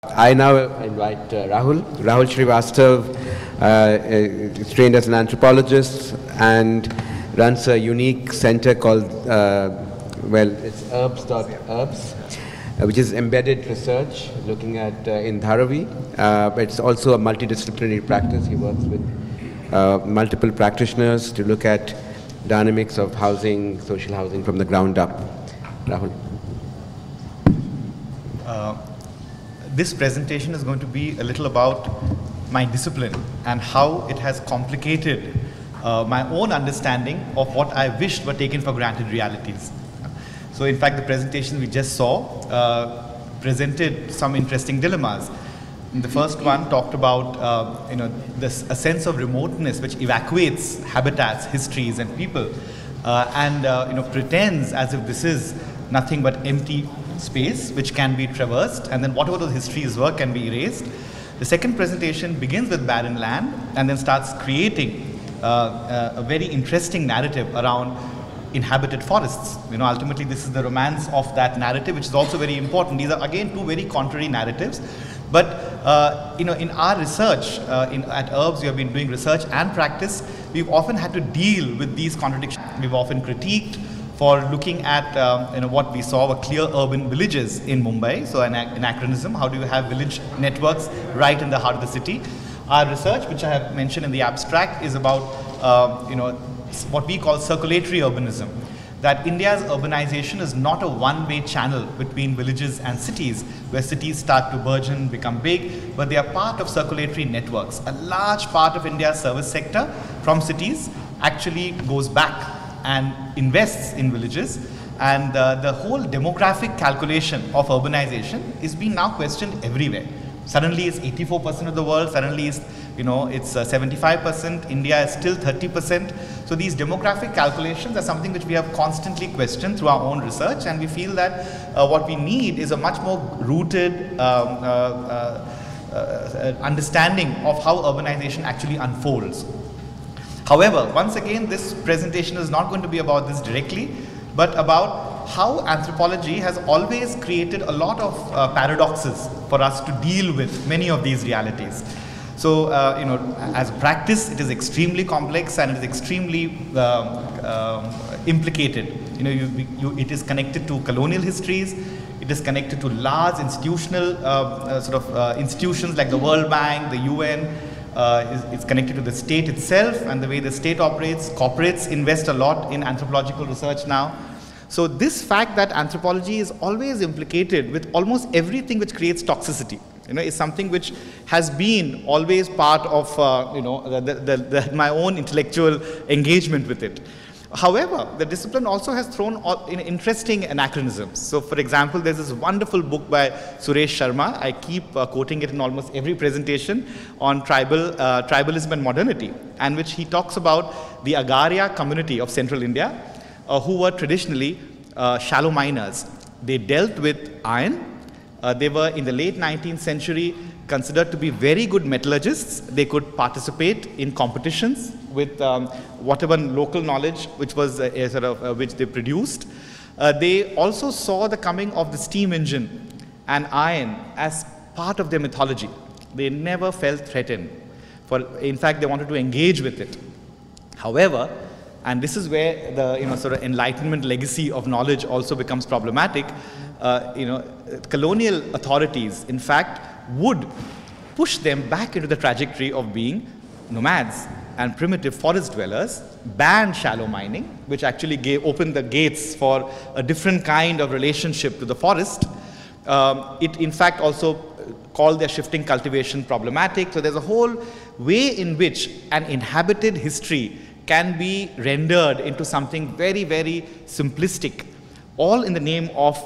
I now invite Rahul. Rahul Srivastav is trained as an anthropologist and runs a unique center called, it's herbs.herbs, which is embedded research looking at in Dharavi. But it's also a multidisciplinary practice. He works with multiple practitioners to look at dynamics of housing, social housing from the ground up. Rahul. This presentation is going to be a little about my discipline and how it has complicated my own understanding of what I wished were taken for granted realities. So in fact, the presentation we just saw presented some interesting dilemmas. The first one talked about a sense of remoteness which evacuates habitats, histories and people and pretends as if this is nothing but empty space which can be traversed, and then whatever those histories were can be erased. The second presentation begins with barren land and then starts creating a very interesting narrative around inhabited forests. Ultimately this is the romance of that narrative, which is also very important. These are again two very contrary narratives. But in our research at Herbs, we have been doing research and practice. We've often had to deal with these contradictions. We've often critiqued for looking at what we saw were clear urban villages in Mumbai, so an anachronism. How do you have village networks right in the heart of the city? Our research, which I have mentioned in the abstract, is about what we call circulatory urbanism. That India's urbanization is not a one-way channel between villages and cities, where cities start to burgeon, become big, but they are part of circulatory networks. A large part of India's service sector from cities actually goes back and invests in villages, and the whole demographic calculation of urbanization is being now questioned everywhere. Suddenly it's 84% of the world, suddenly it's 75%, India is still 30%. So these demographic calculations are something which we have constantly questioned through our own research, and we feel that what we need is a much more rooted understanding of how urbanization actually unfolds. However, once again, this presentation is not going to be about this directly, but about how anthropology has always created a lot of paradoxes for us to deal with many of these realities. So, as a practice, it is extremely complex and it is extremely implicated. It is connected to colonial histories. It is connected to large institutional institutions like the World Bank, the UN. It's connected to the state itself and the way the state operates. Corporates invest a lot in anthropological research now. So this fact that anthropology is always implicated with almost everything which creates toxicity, is something which has been always part of my own intellectual engagement with it. However, the discipline also has thrown in interesting anachronisms. So, for example, there's this wonderful book by Suresh Sharma. I keep quoting it in almost every presentation on tribalism and modernity, and which he talks about the Agaria community of central India, who were traditionally shallow miners. They dealt with iron. They were, in the late 19th century, considered to be very good metallurgists. They could participate in competitions with whatever local knowledge which was which they produced. They also saw the coming of the steam engine and iron as part of their mythology. They never felt threatened. In fact, they wanted to engage with it. However, and this is where the Enlightenment legacy of knowledge also becomes problematic. Colonial authorities, in fact, would push them back into the trajectory of being nomads and primitive forest dwellers, ban shallow mining, which actually opened the gates for a different kind of relationship to the forest. It, in fact, also called their shifting cultivation problematic. So there's a whole way in which an inhabited history can be rendered into something very, very simplistic, all in the name of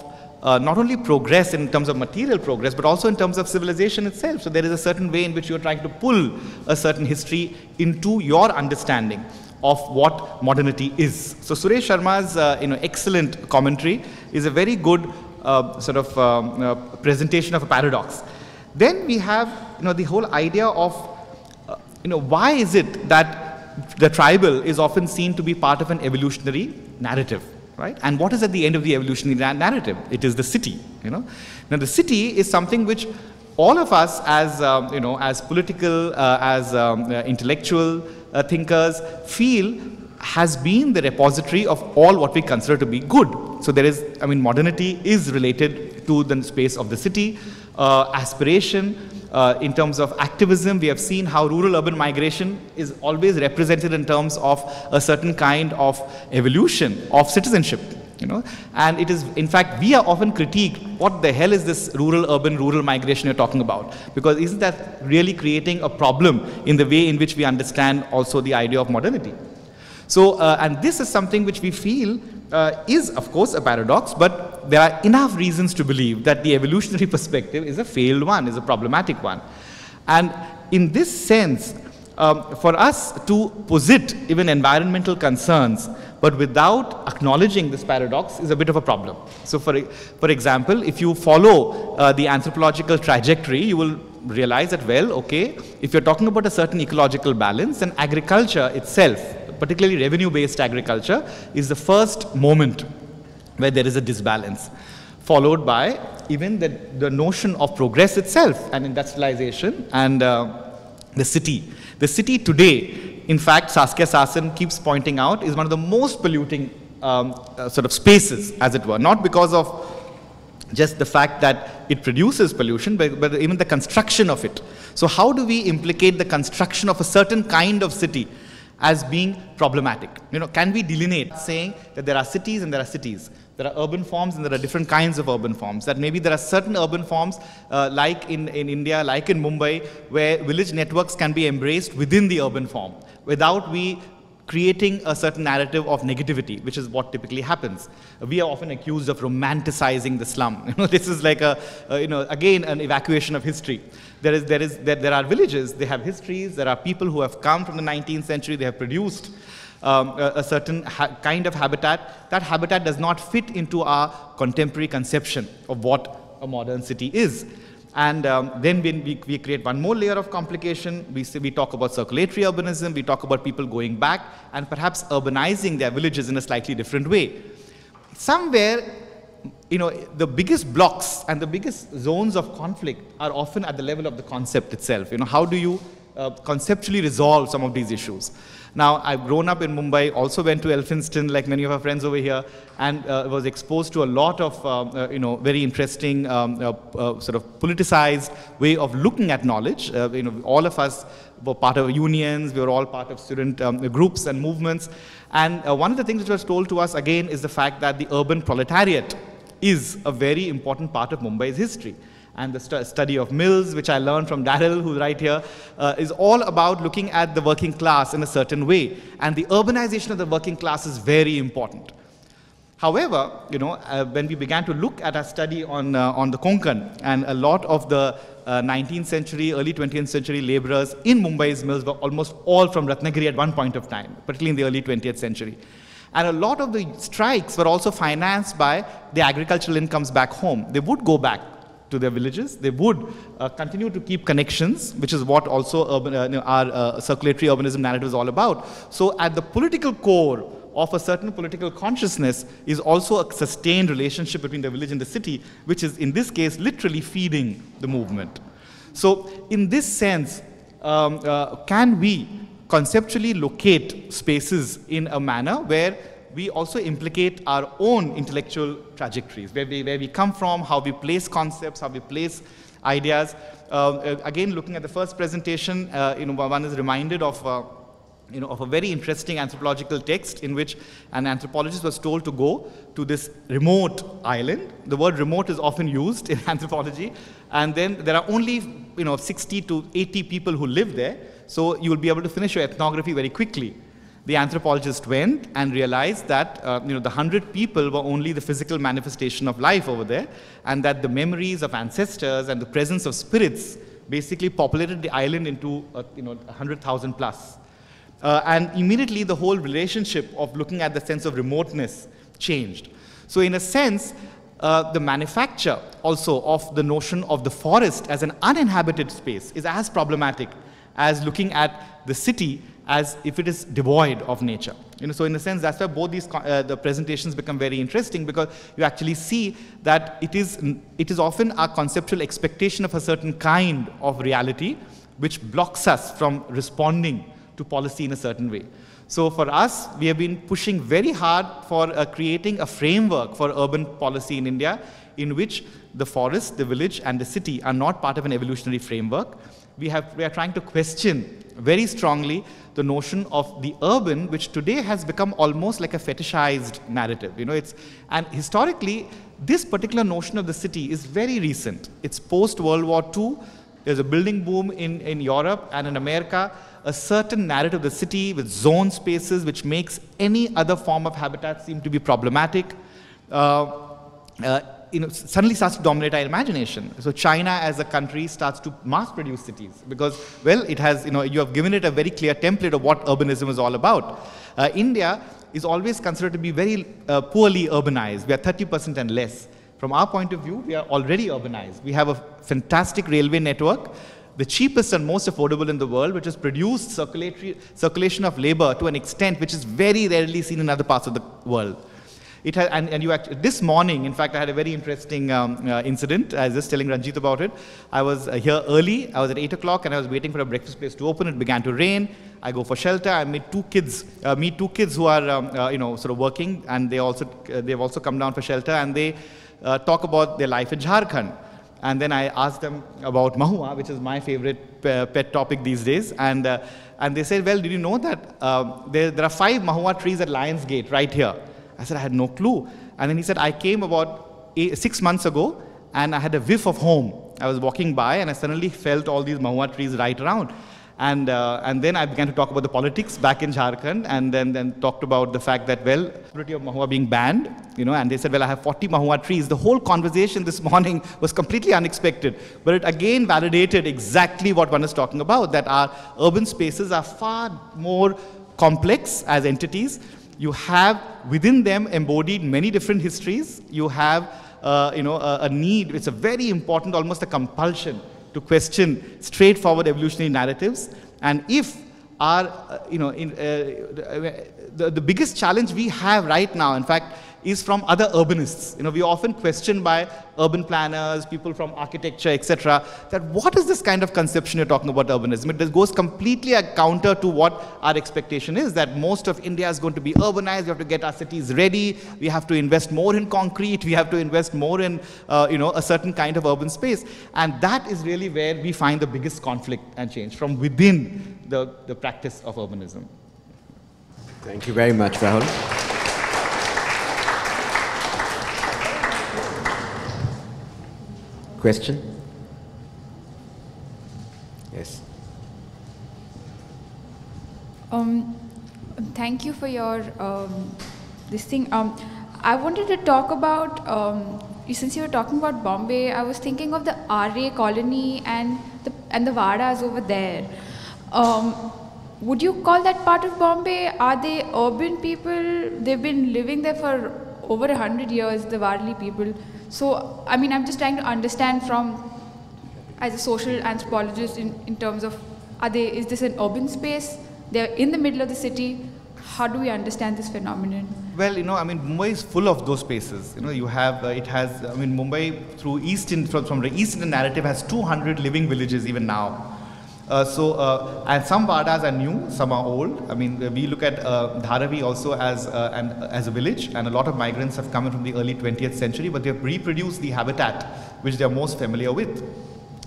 not only progress in terms of material progress, but also in terms of civilization itself. So there is a certain way in which you're trying to pull a certain history into your understanding of what modernity is. So Suresh Sharma's excellent commentary is a very good presentation of a paradox. Then we have the whole idea of why is it that the tribal is often seen to be part of an evolutionary narrative. Right? And what is at the end of the evolutionary narrative? It is the city. Now the city is something which all of us as, as political, as intellectual thinkers feel has been the repository of all what we consider to be good. So there is, modernity is related to the space of the city, aspiration. In terms of activism, we have seen how rural-urban migration is always represented in terms of a certain kind of evolution of citizenship. And it is, in fact, we are often critiqued, what the hell is this rural migration you're talking about? Because isn't that really creating a problem in the way in which we understand also the idea of modernity? So, and this is something which we feel is, of course, a paradox, but there are enough reasons to believe that the evolutionary perspective is a failed one, is a problematic one. And in this sense, for us to posit even environmental concerns, but without acknowledging this paradox is a bit of a problem. So for example, if you follow the anthropological trajectory, you will realize that, well, okay, if you're talking about a certain ecological balance, then agriculture itself, particularly revenue-based agriculture, is the first moment where there is a disbalance, followed by even the notion of progress itself and industrialization and the city. The city today, in fact, Saskia Sassen keeps pointing out, is one of the most polluting sort of spaces, as it were, not because of just the fact that it produces pollution, but even the construction of it. So how do we implicate the construction of a certain kind of city as being problematic? Can we delineate saying that there are cities and there are cities? There are urban forms and there are different kinds of urban forms. That maybe there are certain urban forms like in India, like in Mumbai, where village networks can be embraced within the urban form without we creating a certain narrative of negativity, which is what typically happens. We are often accused of romanticizing the slum. This is like again, an evacuation of history. There are villages, they have histories, there are people who have come from the 19th century, they have produced a certain kind of habitat. That habitat does not fit into our contemporary conception of what a modern city is. And then when we create one more layer of complication, we talk about circulatory urbanism, we talk about people going back and perhaps urbanizing their villages in a slightly different way. Somewhere, the biggest blocks and the biggest zones of conflict are often at the level of the concept itself. How do you conceptually resolve some of these issues? Now, I've grown up in Mumbai, also went to Elphinstone, like many of our friends over here, and was exposed to a lot of, very interesting sort of politicized way of looking at knowledge. All of us were part of unions, we were all part of student groups and movements. And one of the things which was told to us, again, is the fact that the urban proletariat is a very important part of Mumbai's history. And the study of Mills, which I learned from Daryl, who's right here, is all about looking at the working class in a certain way. And the urbanization of the working class is very important. However, when we began to look at our study on the Konkan, and a lot of the 19th century, early 20th century laborers in Mumbai's mills were almost all from Ratnagiri at one point of time, particularly in the early 20th century. And a lot of the strikes were also financed by the agricultural incomes back home. They would go back to their villages. They would continue to keep connections, which is what also our circulatory urbanism narrative is all about. So at the political core of a certain political consciousness is also a sustained relationship between the village and the city, which is in this case literally feeding the movement. So in this sense, can we conceptually locate spaces in a manner where we also implicate our own intellectual trajectories, where we come from, how we place concepts, how we place ideas. Again, looking at the first presentation, one is reminded of a very interesting anthropological text in which an anthropologist was told to go to this remote island. The word remote is often used in anthropology, and then there are only 60 to 80 people who live there, so you will be able to finish your ethnography very quickly. The anthropologist went and realized that the 100 people were only the physical manifestation of life over there, and that the memories of ancestors and the presence of spirits basically populated the island into 100,000 plus. And immediately the whole relationship of looking at the sense of remoteness changed. So in a sense, the manufacture also of the notion of the forest as an uninhabited space is as problematic as looking at the city as if it is devoid of nature. So in a sense, that's why both these the presentations become very interesting, because you actually see that it is often our conceptual expectation of a certain kind of reality which blocks us from responding to policy in a certain way. So for us, we have been pushing very hard for creating a framework for urban policy in India, in which the forest, the village, and the city are not part of an evolutionary framework. We are trying to question very strongly the notion of the urban, which today has become almost like a fetishized narrative. And historically, this particular notion of the city is very recent. It's post-World War II. There's a building boom in Europe and in America. A certain narrative of the city with zone spaces, which makes any other form of habitat seem to be problematic. Suddenly starts to dominate our imagination. So China as a country starts to mass produce cities because, well, it has, you have given it a very clear template of what urbanism is all about. India is always considered to be very poorly urbanized. We are 30% and less. From our point of view, we are already urbanized. We have a fantastic railway network, the cheapest and most affordable in the world, which has produced circulation of labor to an extent which is very rarely seen in other parts of the world. It has, this morning, in fact, I had a very interesting incident. I was just telling Ranjit about it. I was here early. I was at 8 o'clock, and I was waiting for a breakfast place to open. It began to rain. I go for shelter. I meet two kids who are, sort of working, and they've also come down for shelter, and they talk about their life in Jharkhand. And then I asked them about Mahua, which is my favorite pet topic these days. And they said, well, did you know that there are 5 Mahua trees at Lions Gate right here? I said, I had no clue. And then he said, I came about 6 months ago, and I had a whiff of home. I was walking by, and I suddenly felt all these Mahua trees right around. And then I began to talk about the politics back in Jharkhand, and then talked about the fact that, well, the possibility of Mahua being banned, and they said, well, I have 40 Mahua trees. The whole conversation this morning was completely unexpected, but it again validated exactly what one is talking about, that our urban spaces are far more complex as entities. You have within them embodied many different histories. You have, a need. It's a very important, almost a compulsion to question straightforward evolutionary narratives. And if our, the biggest challenge we have right now, in fact, is from other urbanists. We are often questioned by urban planners, people from architecture, etc., that what is this kind of conception you're talking about urbanism? It goes completely counter to what our expectation is, that most of India is going to be urbanized, we have to get our cities ready, we have to invest more in concrete, we have to invest more in, a certain kind of urban space. And that is really where we find the biggest conflict and change, from within the practice of urbanism. Thank you very much, Rahul. Question? Yes. Thank you for your this thing. I wanted to talk about, since you were talking about Bombay, I was thinking of the RA colony and the Vadas over there. Would you call that part of Bombay? Are they urban people? They've been living there for over 100 years, the Varli people. So, I mean, I'm just trying to understand as a social anthropologist in terms of, is this an urban space? They're in the middle of the city. How do we understand this phenomenon? Well, Mumbai is full of those spaces. You have, Mumbai from the East Indian narrative has 200 living villages even now. And some Vadas are new, some are old. We look at Dharavi also as a village, and a lot of migrants have come in from the early 20th century, but they have reproduced the habitat which they are most familiar with,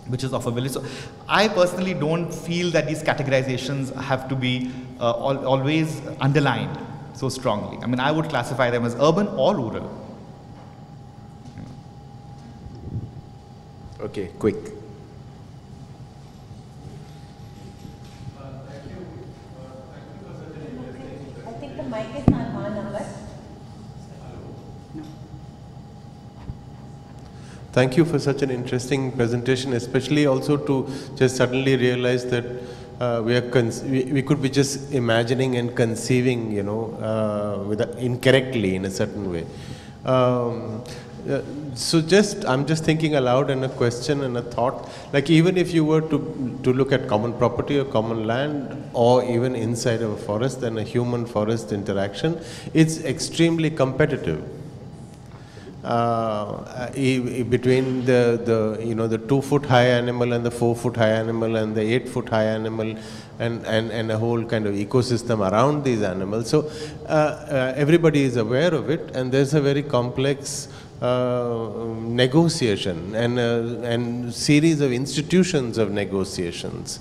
which is of a village. So I personally don't feel that these categorizations have to be always underlined so strongly. I would classify them as urban or rural. Okay, quick. Thank you for such an interesting presentation, especially also to just suddenly realize that we could be just imagining and conceiving, incorrectly in a certain way. So I'm just thinking aloud and a question and a thought. Like even if you were to look at common property or common land or even inside of a forest and a human forest interaction, it's extremely competitive. Between the 2 foot high animal and the 4 foot high animal and the 8 foot high animal and a whole kind of ecosystem around these animals. So everybody is aware of it, and there's a very complex negotiation and series of institutions of negotiations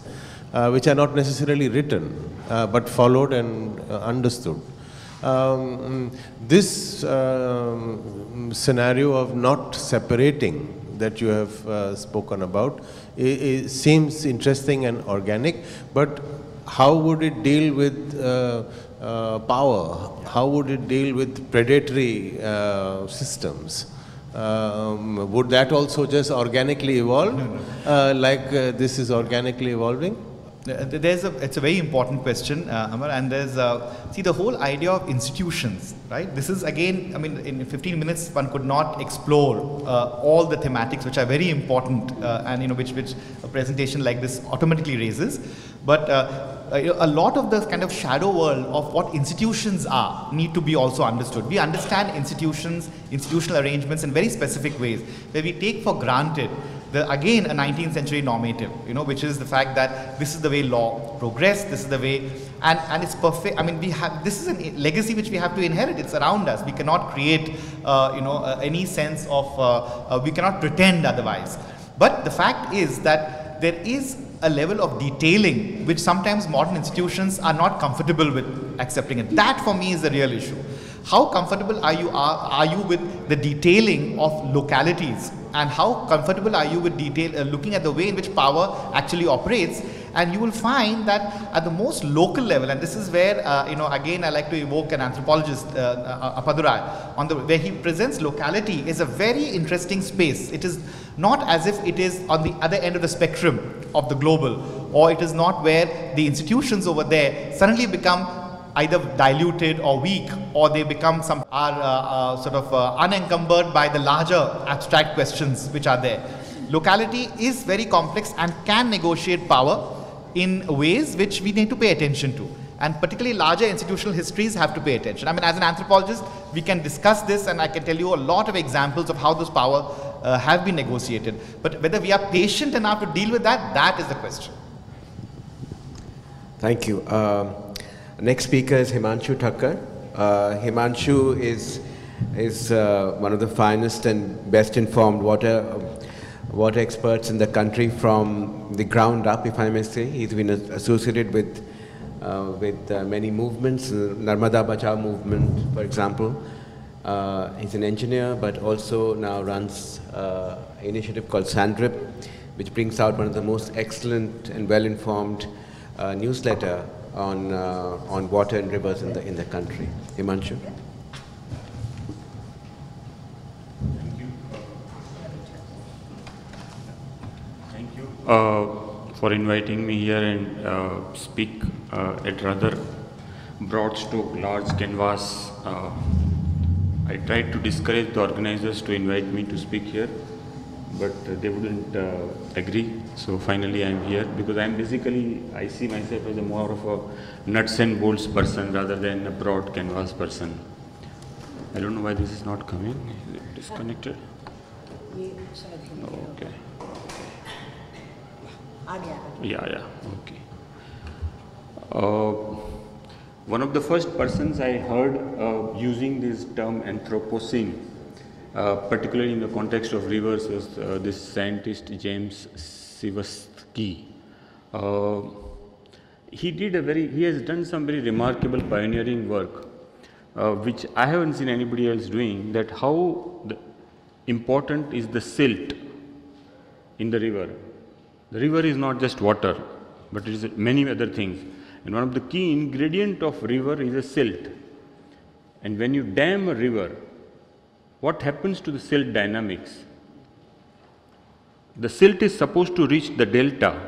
which are not necessarily written but followed and understood. This scenario of not separating that you have spoken about seems interesting and organic, but how would it deal with power? How would it deal with predatory systems? Would that also just organically evolve like this is organically evolving? It's a very important question, Amar, and see the whole idea of institutions, right? This is again, I mean, in 15 minutes one could not explore all the thematics which are very important and which a presentation like this automatically raises. But a lot of the kind of shadow world of what institutions are need to be also understood. We understand institutions, institutional arrangements in very specific ways, where we take for granted again a 19th century normative, which is the fact that this is the way law progressed, this is the way, and it's perfect. I mean, this is a legacy which we have to inherit. It's around us. We cannot create, any sense of, we cannot pretend otherwise. But the fact is that there is a level of detailing which sometimes modern institutions are not comfortable with accepting it. That for me is the real issue. How comfortable are you with the detailing of localities, and how comfortable are you with looking at the way in which power actually operates? And you will find that at the most local level, and this is where again I like to evoke an anthropologist, Appadurai, where he presents locality is a very interesting space. It is not as if it is on the other end of the spectrum of the global, or it is not where the institutions over there suddenly become either diluted or weak, or they become unencumbered by the larger abstract questions which are there. Locality is very complex and can negotiate power in ways which we need to pay attention to. And particularly larger institutional histories have to pay attention. I mean, as an anthropologist, we can discuss this, and I can tell you a lot of examples of how those power have been negotiated. But whether we are patient enough to deal with that, that is the question. Thank you. Next speaker is Himanshu Thakkar. Himanshu is one of the finest and best informed water experts in the country from the ground up, if I may say. He's been associated with many movements, Narmada Bachao movement, for example. He's an engineer, but also now runs an initiative called Sandrip, which brings out one of the most excellent and well-informed newsletter on water and rivers in the country. Himanshu. Thank you for inviting me here and speak at rather broad stroke, large canvas. I tried to discourage the organizers to invite me to speak here, but they wouldn't agree. So finally I am here because I see myself as more of a nuts and bolts person rather than a broad canvas person. I don't know why this is not coming. Is it disconnected? Okay. Yeah, okay. One of the first persons I heard using this term Anthropocene, particularly in the context of rivers, was this scientist James Sivatsky. He has done some very remarkable pioneering work, which I haven't seen anybody else doing, that how important is the silt in the river. The river is not just water, but it is many other things. And one of the key ingredients of river is a silt. And when you dam a river, what happens to the silt dynamics? The silt is supposed to reach the delta,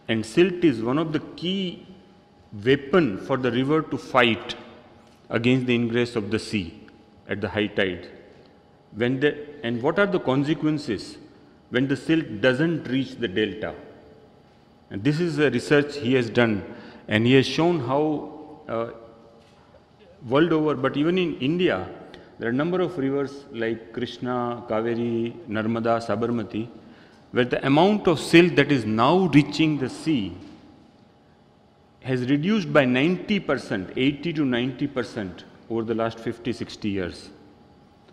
and silt is one of the key weapons for the river to fight against the ingress of the sea at the high tide. and what are the consequences when the silt doesn't reach the delta. And this is a research he has done, and he has shown how world over, but even in India, there are a number of rivers like Krishna, Kaveri, Narmada, Sabarmati, where the amount of silt that is now reaching the sea has reduced by 90%, 80 to 90% over the last 50, 60 years.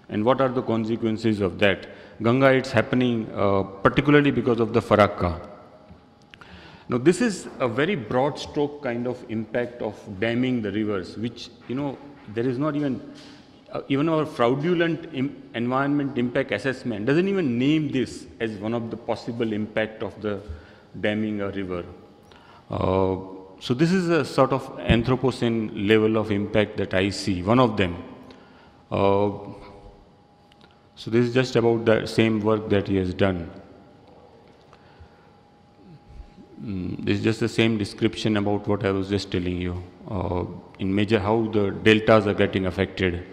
And what are the consequences of that? Ganga, it's happening particularly because of the Farakka. Now, this is a very broad stroke kind of impact of damming the rivers, which, there is not even our fraudulent environment impact assessment doesn't even name this as one of the possible impact of the damming a river. So this is a sort of Anthropocene level of impact that I see, one of them. So this is just about the same work that he has done. This is just the same description about what I was just telling you. In major, how the deltas are getting affected.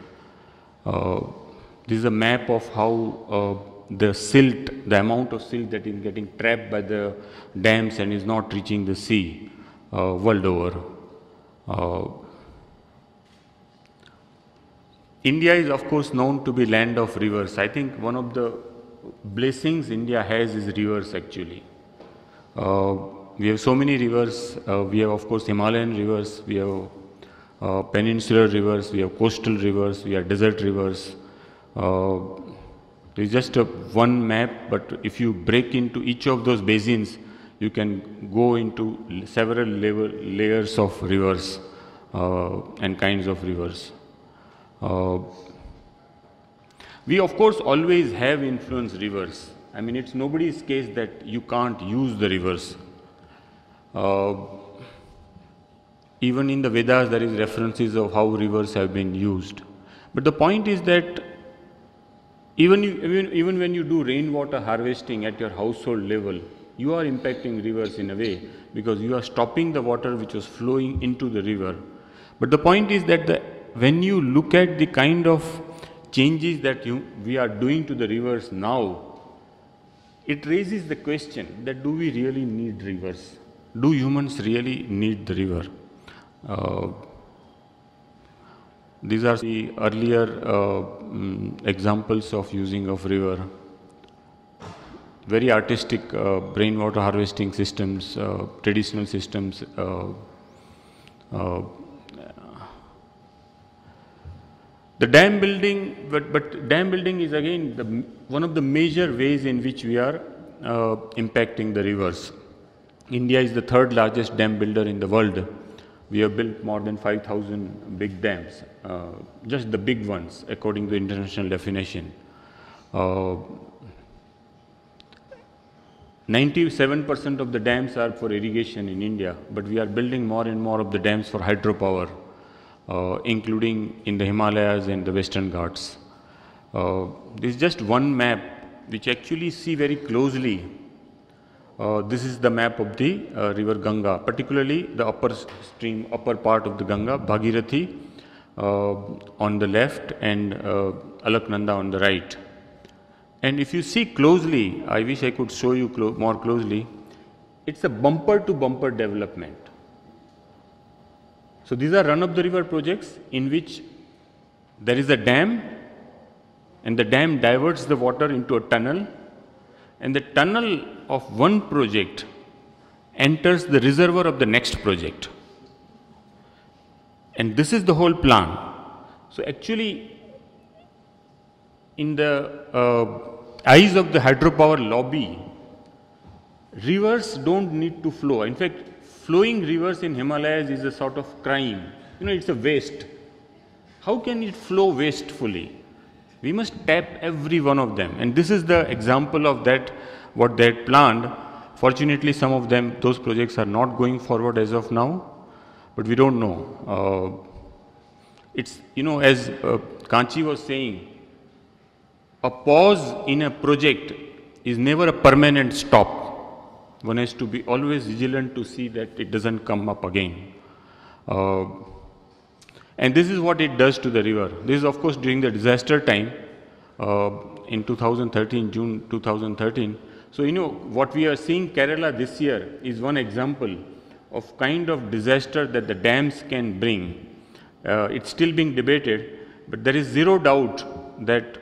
This is a map of how the silt, the amount of silt that is getting trapped by the dams and is not reaching the sea world over. India is of course known to be land of rivers. I think one of the blessings India has is rivers actually. We have so many rivers. We have of course Himalayan rivers, we have peninsular rivers, we have coastal rivers, we have desert rivers. There is just one map, but if you break into each of those basins, you can go into several layers of rivers and kinds of rivers. We of course always have influenced rivers. I mean, it's nobody's case that you can't use the rivers. Even in the Vedas there is references of how rivers have been used. But the point is that even when you do rainwater harvesting at your household level, you are impacting rivers in a way because you are stopping the water which was flowing into the river. But the point is that when you look at the kind of changes that we are doing to the rivers now, it raises the question that do we really need rivers? Do humans really need the river? These are the earlier examples of using of river. Very artistic rainwater harvesting systems, traditional systems. The dam building, but dam building is again one of the major ways in which we are impacting the rivers. India is the third largest dam builder in the world. We have built more than 5,000 big dams, just the big ones according to international definition. 97% of the dams are for irrigation in India, but we are building more and more of the dams for hydropower, including in the Himalayas and the Western Ghats. This is just one map which actually see very closely. This is the map of the river Ganga, particularly the upper part of the Ganga, Bhagirathi on the left and Alaknanda on the right. And if you see closely, I wish I could show you more closely, it's a bumper to bumper development. So these are run-of-the-river projects in which there is a dam and the dam diverts the water into a tunnel, and the tunnel of one project enters the reservoir of the next project. And this is the whole plan. So actually, in the eyes of the hydropower lobby, rivers don't need to flow. In fact, flowing rivers in Himalayas is a sort of crime. It's a waste. How can it flow wastefully? We must tap every one of them. And this is the example of that, what they had planned. Fortunately, some of them, those projects are not going forward as of now, but we don't know. It's, as Kanchi was saying, a pause in a project is never a permanent stop. One has to be always vigilant to see that it doesn't come up again. And this is what it does to the river. This is of course during the disaster time. in 2013, June 2013. So, what we are seeing Kerala this year is one example of kind of disaster that the dams can bring. It's still being debated, but there is zero doubt that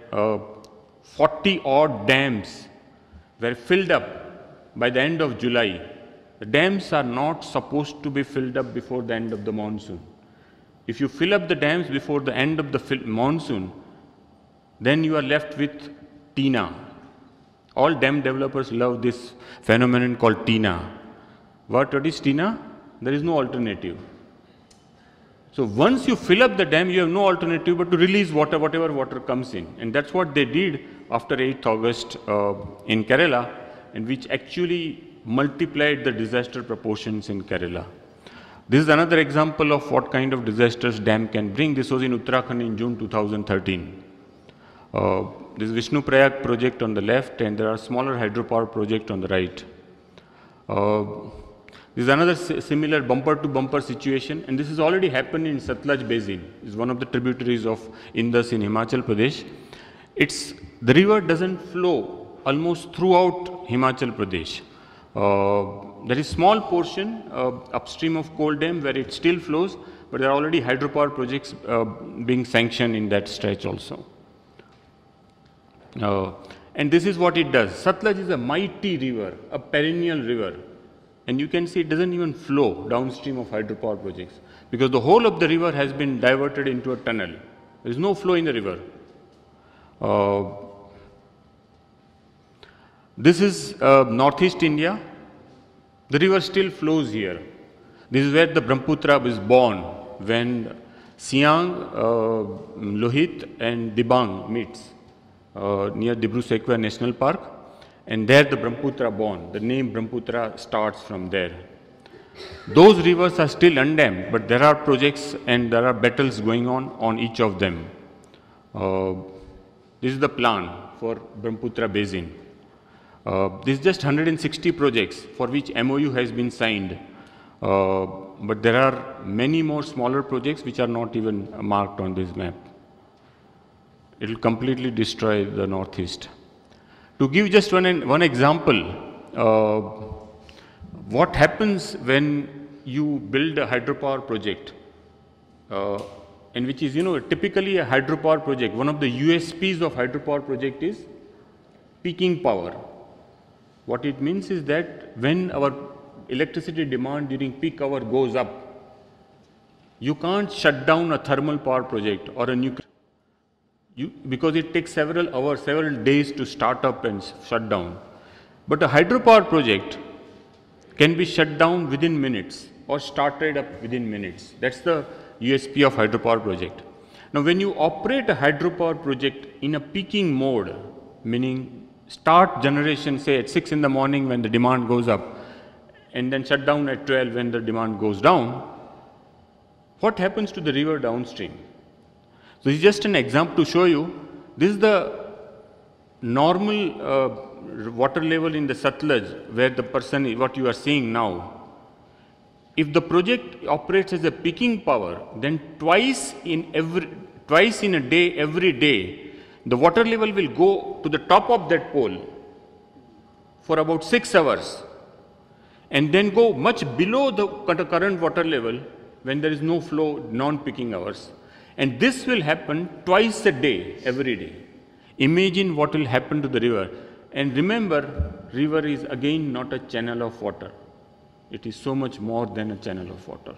40 odd dams were filled up by the end of July. The dams are not supposed to be filled up before the end of the monsoon. If you fill up the dams before the end of the monsoon, then you are left with TINA. All dam developers love this phenomenon called TINA. What is TINA? There is no alternative. So once you fill up the dam, you have no alternative but to release water, whatever water comes in. And that's what they did after 8th August in Kerala, and which actually multiplied the disaster proportions in Kerala. This is another example of what kind of disasters dam can bring. This was in Uttarakhand in June 2013. This is Vishnu Prayag project on the left, and there are smaller hydropower project on the right. This is another similar bumper-to-bumper situation, and this has already happened in Satluj Basin. It's one of the tributaries of Indus in Himachal Pradesh. The river doesn't flow almost throughout Himachal Pradesh. There is small portion upstream of Kol Dam where it still flows, but there are already hydropower projects being sanctioned in that stretch also. And this is what it does. Satluj is a mighty river, a perennial river. And you can see it doesn't even flow downstream of hydropower projects because the whole of the river has been diverted into a tunnel. There is no flow in the river. This is northeast India. The river still flows here. This is where the Brahmaputra was born when Siang, Lohit and Dibang meets near Dibru-Sekwa National Park. And there the Brahmaputra born. The name Brahmaputra starts from there. Those rivers are still undammed, but there are projects and there are battles going on each of them. This is the plan for Brahmaputra Basin. This is just 160 projects for which MOU has been signed. But there are many more smaller projects which are not even marked on this map. It will completely destroy the northeast. To give just one example, what happens when you build a hydropower project, and which is, typically a hydropower project. One of the USPs of hydropower project is peaking power. What it means is that when our electricity demand during peak hour goes up, you can't shut down a thermal power project or a nuclear. Because it takes several hours, several days to start up and shut down. But a hydropower project can be shut down within minutes or started up within minutes. That's the USP of hydropower project. Now, when you operate a hydropower project in a peaking mode, meaning start generation, say at 6 in the morning when the demand goes up, and then shut down at 12 when the demand goes down, what happens to the river downstream? So this is just an example to show you. This is the normal water level in the Satluj, where the person, what you are seeing now. If the project operates as a peaking power, then twice in a day, every day, the water level will go to the top of that pole for about 6 hours, and then go much below the current water level when there is no flow, non-peaking hours. And this will happen twice a day, every day. Imagine what will happen to the river. And remember, river is again not a channel of water. It is so much more than a channel of water.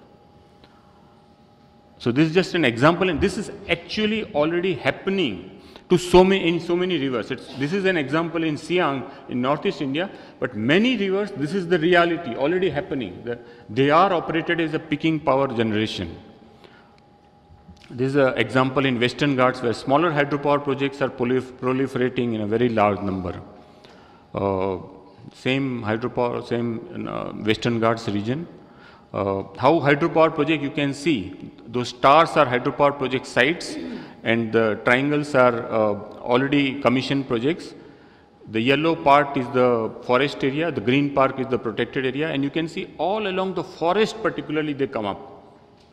So this is just an example, and this is actually already happening to so many rivers. This is an example in Siang, in northeast India, but many rivers, this is the reality already happening. They are operated as a peaking power generation. This is an example in Western Ghats where smaller hydropower projects are proliferating in a very large number. Same hydropower, same Western Ghats region. How hydropower project, you can see, those stars are hydropower project sites and the triangles are already commissioned projects. The yellow part is the forest area, the green part is the protected area, and you can see all along the forest particularly they come up.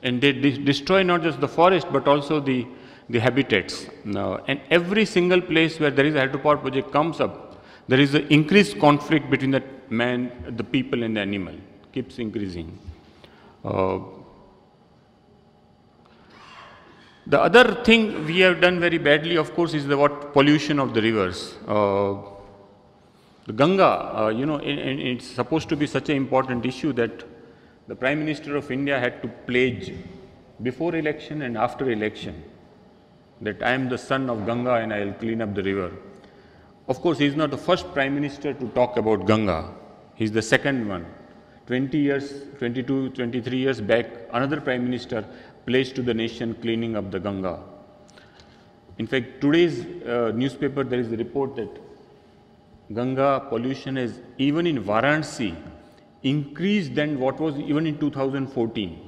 And they destroy not just the forest but also the the habitats. And every single place where there is a hydropower project comes up, there is an increased conflict between the man, the people and the animal, keeps increasing. The other thing we have done very badly, of course, is the pollution of the rivers. The Ganga, you know, it's supposed to be such an important issue that the Prime Minister of India had to pledge before election and after election that I am the son of Ganga and I will clean up the river. Of course, he is not the first Prime Minister to talk about Ganga. He is the second one. 20 years, 22, 23 years back, another Prime Minister pledged to the nation cleaning up the Ganga. In fact, today's newspaper, there is a report that Ganga pollution has, even in Varanasi, increased than what was even in 2014.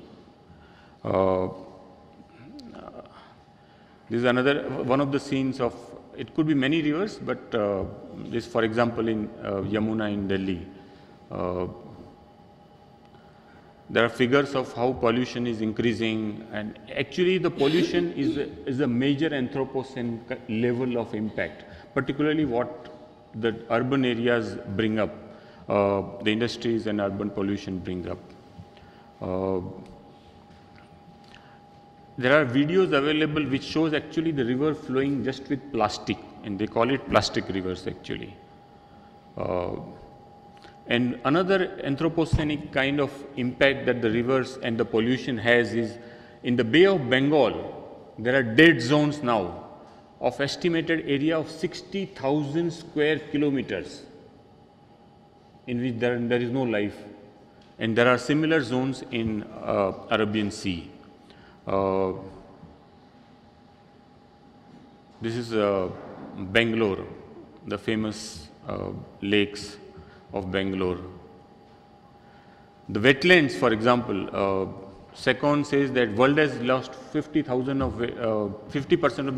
This is another one of the scenes of, it could be many rivers, but this, for example, in Yamuna in Delhi. There are figures of how pollution is increasing, and actually the pollution is a major Anthropocene level of impact, particularly what the urban areas bring up, the industries and urban pollution bring up. There are videos available which shows actually the river flowing just with plastic, and they call it plastic rivers actually. And another anthropocenic kind of impact that the rivers and the pollution has is in the Bay of Bengal, there are dead zones now of estimated area of 60,000 square kilometers in which there is no life. And there are similar zones in Arabian Sea. This is Bangalore, the famous lakes of Bangalore. The wetlands, for example, SECON says that world has lost 50% of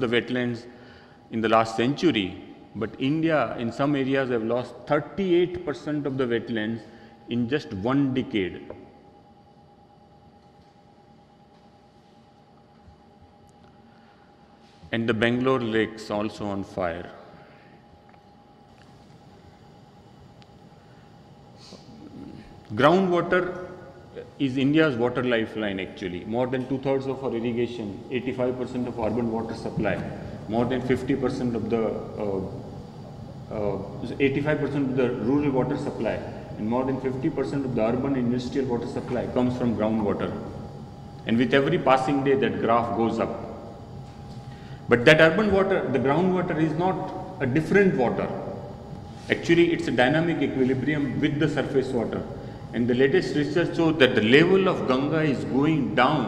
the wetlands in the last century, but India in some areas have lost 38% of the wetlands in just one decade. And the Bangalore lakes also on fire. Groundwater is India's water lifeline actually. More than 2/3 of our irrigation, 85% of urban water supply, more than 50% of the 85% of the rural water supply, and more than 50% of the urban industrial water supply comes from groundwater. And with every passing day, that graph goes up. But that urban water, the groundwater, is not a different water. Actually, it's a dynamic equilibrium with the surface water. And the latest research shows that the level of Ganga is going down,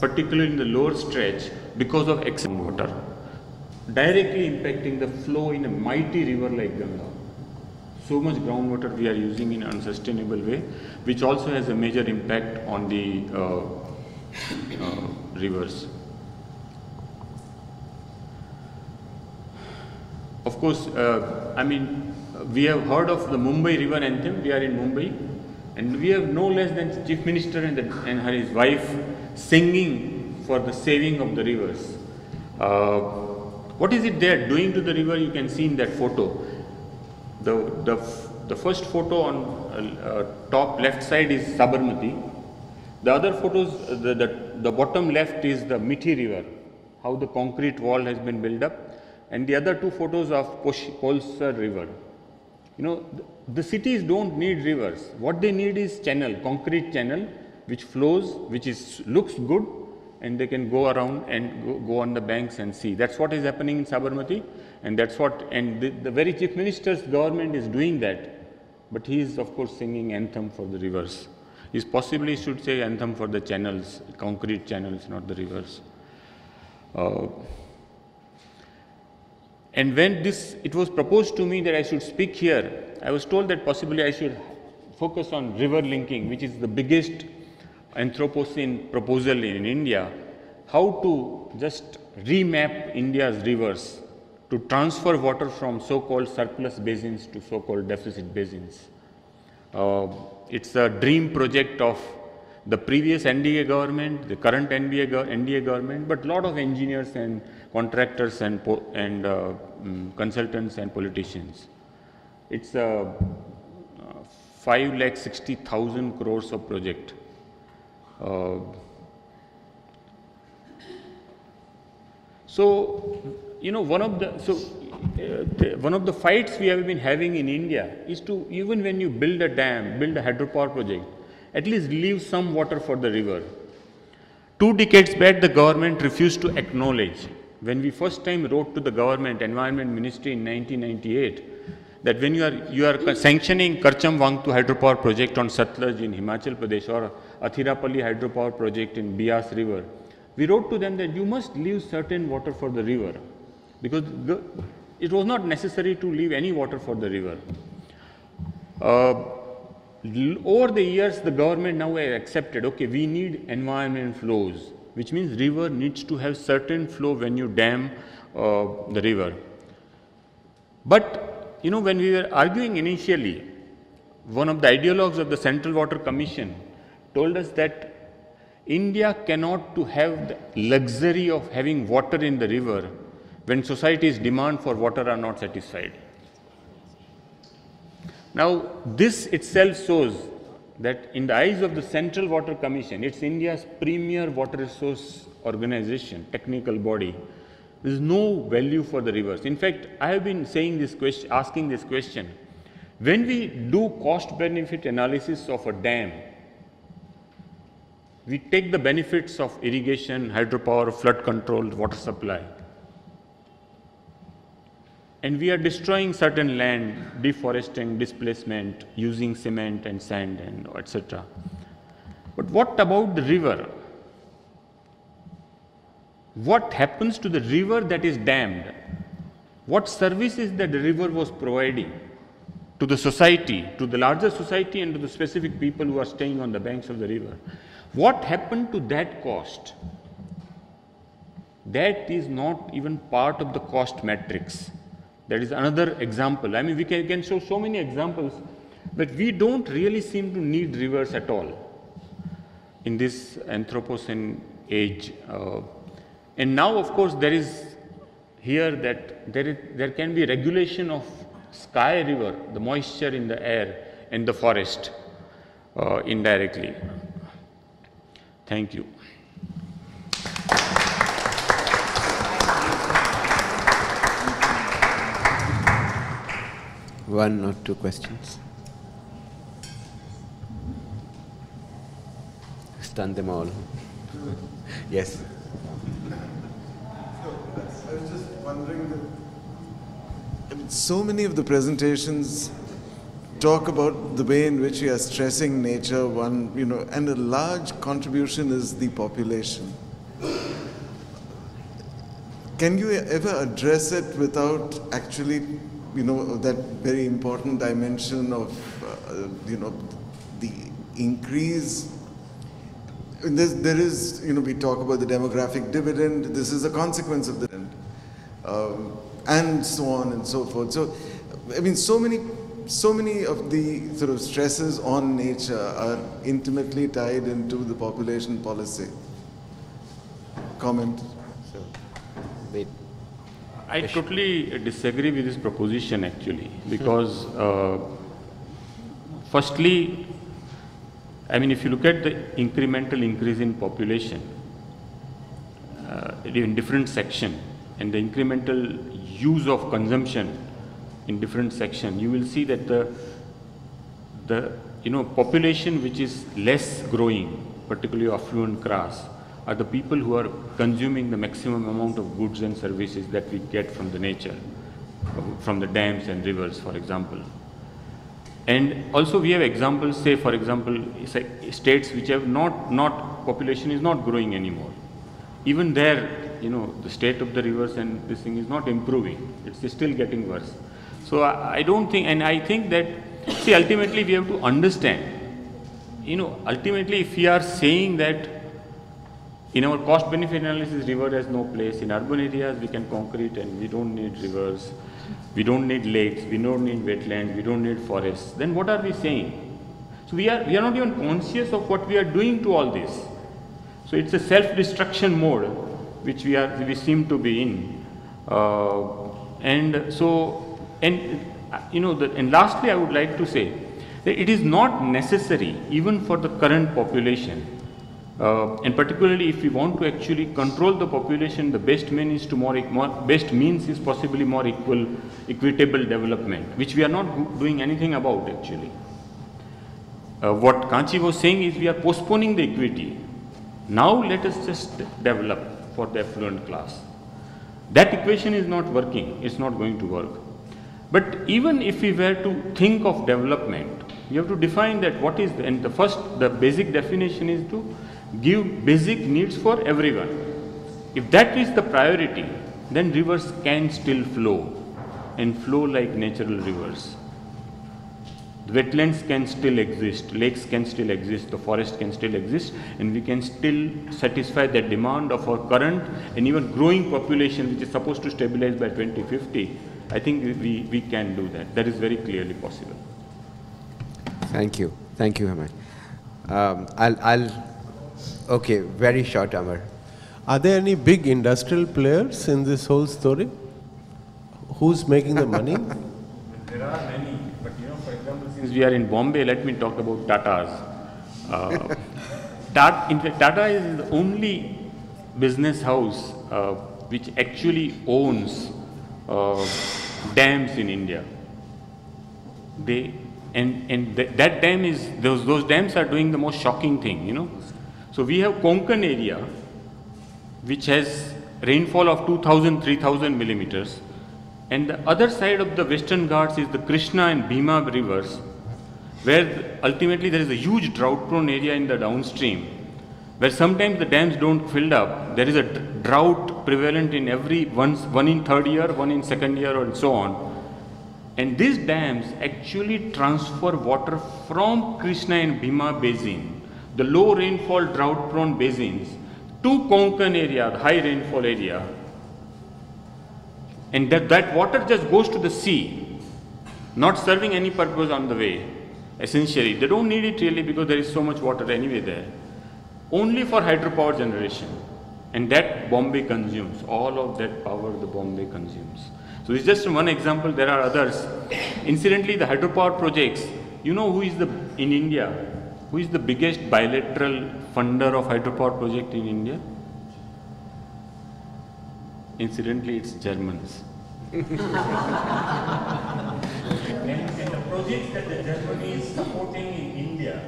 particularly in the lower stretch, because of excess water, directly impacting the flow in a mighty river like Ganga. So much groundwater we are using in an unsustainable way, which also has a major impact on the rivers. Of course, I mean, we have heard of the Mumbai River Anthem. We are in Mumbai, and we have no less than Chief Minister and his wife singing for the saving of the rivers. What is it they are doing to the river? You can see in that photo. The first photo on top left side is Sabarmati. The other photos, the bottom left is the Mithi River, how the concrete wall has been built up, and the other two photos of Polsar River. You know, the cities don't need rivers. What they need is channel, concrete channel, which flows, looks good, and they can go around and go on the banks and see. That's what is happening in Sabarmati, and that's what, and the very Chief Minister's government is doing that. But he is, of course, singing anthem for the rivers. He possibly should say anthem for the channels, concrete channels, not the rivers. And when it was proposed to me that I should speak here, I was told that possibly I should focus on river linking, which is the biggest Anthropocene proposal in India, how to just remap India's rivers to transfer water from so-called surplus basins to so-called deficit basins. It's a dream project of the previous NDA government, the current NDA government, but a lot of engineers and contractors and consultants and politicians. It's a 5,60,000 crores of project. So, you know, one of the fights we have been having in India is to, even when you build a dam, build a hydropower project, at least leave some water for the river. 2 decades back, the government refused to acknowledge. When we first time wrote to the government, Environment Ministry in 1998, that when you are sanctioning Karcham Wangtu hydropower project on Satluj in Himachal Pradesh or Athirapalli hydropower project in Bias River, we wrote to them that you must leave certain water for the river, because it was not necessary to leave any water for the river. Over the years, the government now has accepted, okay, we need environment flows, which means river needs to have certain flow when you dam the river. But, you know, when we were arguing initially, one of the ideologues of the Central Water Commission told us that India cannot to have the luxury of having water in the river when society's demand for water are not satisfied. Now, this itself shows that in the eyes of the Central Water Commission, it's India's premier water resource organization, technical body, there is no value for the rivers. In fact, I have been saying this question, asking this question. When we do cost-benefit analysis of a dam, we take the benefits of irrigation, hydropower, flood control, water supply, and we are destroying certain land, deforesting, displacement, using cement and sand and etc. But what about the river? What happens to the river that is dammed? What services that the river was providing to the society, to the larger society and to the specific people who are staying on the banks of the river? What happened to that cost? That is not even part of the cost matrix. That is another example. I mean, we can show so many examples, but we don't really seem to need rivers at all in this Anthropocene age. And now, of course, there is here that there can be regulation of sky river, the moisture in the air and the forest indirectly. Thank you. One or two questions. Stun them all. Yes. I was just wondering, so many of the presentations talk about the way in which we are stressing nature, and a large contribution is the population. Can you ever address it without actually, that very important dimension of, the increase? There is, we talk about the demographic dividend, this is a consequence of the dividend, and so on and so forth. So, I mean, so many of the sort of stresses on nature are intimately tied into the population policy. Comment? So, wait. I totally disagree with this proposition actually, because firstly, I mean, if you look at the incremental increase in population in different section and the incremental use of consumption in different section, you will see that the population which is less growing, particularly affluent class, are the people who are consuming the maximum amount of goods and services that we get from the nature, from the dams and rivers, for example. And also we have examples, say for example, states which have population is not growing anymore. Even there, the state of the rivers and this thing is not improving. It's still getting worse. So I don't think, and I think that, see, ultimately we have to understand, ultimately if we are saying that in our cost benefit analysis, river has no place. In urban areas, we can concrete and we don't need rivers, we don't need lakes, we don't need wetlands, we don't need forests. Then what are we saying? So we are not even conscious of what we are doing to all this. So it's a self-destruction mode which we seem to be in. And lastly, I would like to say that it is not necessary even for the current population, and particularly if we want to actually control the population, the best means is possibly more equitable development, which we are not doing anything about actually. What Kanchi was saying is we are postponing the equity. Now let us just develop for the affluent class. That equation is not working, it's not going to work. But even if we were to think of development, you have to define that what is, and the basic definition is to give basic needs for everyone. If that is the priority, then rivers can still flow and flow like natural rivers. The wetlands can still exist, lakes can still exist, the forest can still exist, and we can still satisfy the demand of our current and even growing population, which is supposed to stabilize by 2050. I think we can do that. That is very clearly possible. Thank you, Amar. Okay, very short, Amar. Are there any big industrial players in this whole story? Who's making the money? There are many, but for example, since we are in Bombay, let me talk about Tatas. In fact, Tata is the only business house which actually owns dams in India. That dam is, those dams are doing the most shocking thing, So we have Konkan area, which has rainfall of 2,000, 3,000 millimeters. And the other side of the Western Ghats is the Krishna and Bhima rivers, where ultimately there is a huge drought-prone area in the downstream, where sometimes the dams don't fill up. There is a drought prevalent in one in third year, one in second year, and so on. And these dams actually transfer water from Krishna and Bhima basin, the low rainfall drought-prone basins, to Konkan area, the high rainfall area. And that water just goes to the sea, not serving any purpose on the way, essentially. They don't need it really because there is so much water anyway there. Only for hydropower generation. And that Bombay consumes. All of that power the Bombay consumes. So this is just one example. There are others. Incidentally, the hydropower projects, who is in India, who is the biggest bilateral funder of hydropower project in India? Incidentally, it's Germans. and the projects that the Germany is supporting in India,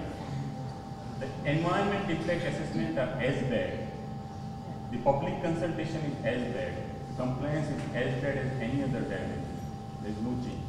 the environment impact assessment are as bad. The public consultation is as bad. Compliance is as bad as any other damage. There is no change.